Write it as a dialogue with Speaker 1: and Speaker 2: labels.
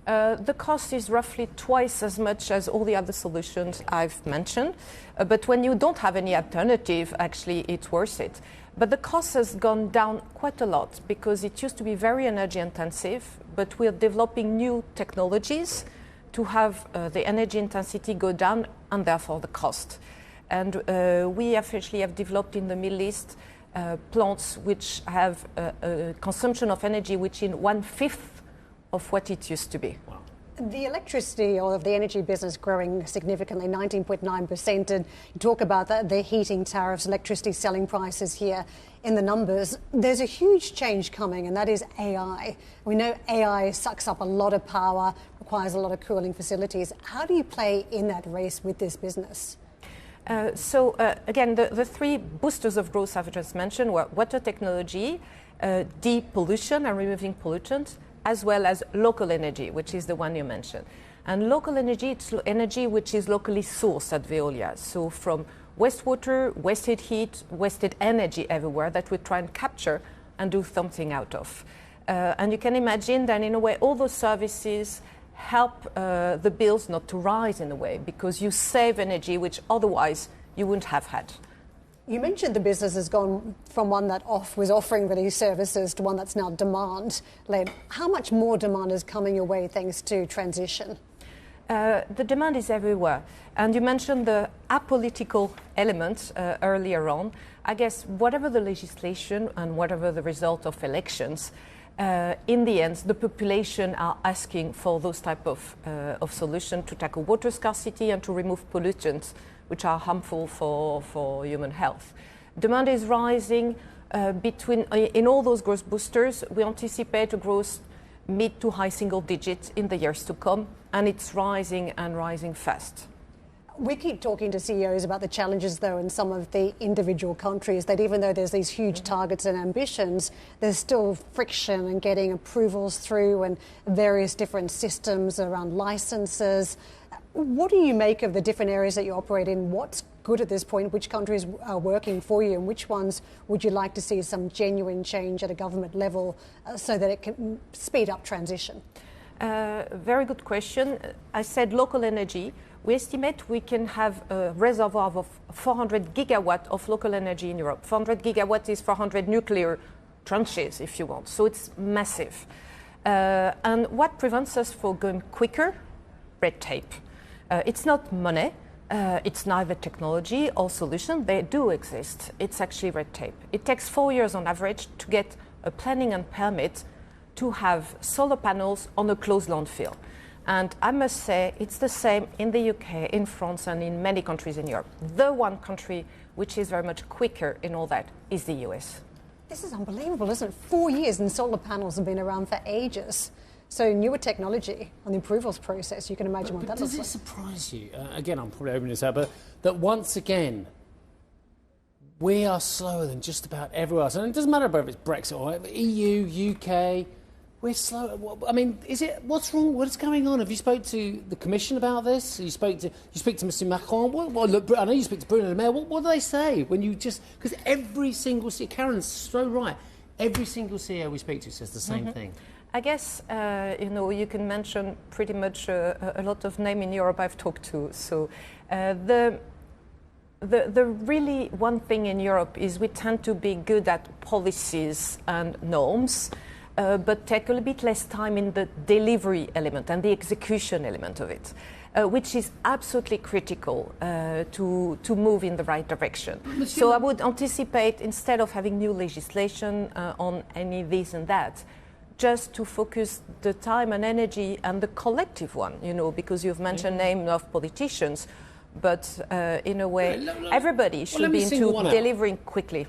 Speaker 1: The cost is roughly twice as much as all the other solutions I've mentioned. But when you don't have any alternative, actually, it's worth it. But the cost has gone down quite a lot because it used to be very energy intensive, but we're developing new technologies to have the energy intensity go down and therefore the cost. And we officially have developed in the Middle East plants which have a consumption of energy which is 1/5 of what it used to be.
Speaker 2: Wow.
Speaker 3: The electricity or the energy business growing significantly, 19.9%, and you talk about the heating tariffs, electricity selling prices here in the numbers. There's a huge change coming, and that is AI. We know AI sucks up a lot of power, requires a lot of cooling facilities. How do you play in that race with this business?
Speaker 1: Again, the three boosters of growth I've just mentioned were water technology, depollution and removing pollutants, as well as local energy, which is the one you mentioned. And local energy, it's energy which is locally sourced at Veolia. So from wastewater, wasted heat, wasted energy everywhere that we try and capture and do something out of. And you can imagine that in a way all those services help the bills not to rise in a way because you save energy which otherwise you wouldn't have had.
Speaker 3: You mentioned the business has gone from one that was offering these services to one that's now demand-led. How much more demand is coming your way thanks to transition?
Speaker 1: The demand is everywhere. And you mentioned the apolitical element earlier on. I guess whatever the legislation and whatever the result of elections, in the end, the population are asking for those type of solution to tackle water scarcity and to remove pollutants which are harmful for human health. Demand is rising in all those growth boosters. We anticipate a growth mid to high single digits in the years to come, and it's rising and rising fast.
Speaker 3: We keep talking to CEOs about the challenges, though, in some of the individual countries, that even though there's these huge targets and ambitions, there's still friction in getting approvals through and various different systems around licenses. What do you make of the different areas that you operate in? What's good at this point? Which countries are working for you? And which ones would you like to see some genuine change at a government level so that it can speed up transition?
Speaker 1: Very good question. I said local energy. We estimate we can have a reservoir of 400 gigawatt of local energy in Europe. 400 gigawatt is 400 nuclear tranches, if you want. So it's massive. And what prevents us from going quicker? Red tape. It's not money. It's neither technology or solution. They do exist. It's actually red tape. It takes 4 years on average to get a planning and permit to have solar panels on a closed landfill. And I must say, it's the same in the UK, in France, and in many countries in Europe. The one country which is very much quicker in all that is the US.
Speaker 3: This is unbelievable, isn't it? 4 years and solar panels have been around for ages. So newer technology on the approvals process, you can imagine what that looks like.
Speaker 2: Does it surprise you, again, I'm probably opening this up, but that once again, we are slower than just about everywhere else. And it doesn't matter whether it's Brexit or EU, UK, we're slow. I mean, what's wrong? What's going on? Have you spoke to the Commission about this? You speak to Mr. Macron? Look, I know you speak to Bruno Le Maire. What do they say when you just... Because every single... Karen's so right. Every single CEO we speak to says the same thing.
Speaker 1: I guess, you can mention pretty much a lot of names in Europe I've talked to. So the really one thing in Europe is we tend to be good at policies and norms, but take a little bit less time in the delivery element and the execution element of it, which is absolutely critical to move in the right direction. So I would anticipate, instead of having new legislation on any this and that, just to focus the time and energy and the collective one, because you've mentioned name of politicians, but in a way, everybody should be into delivering quickly.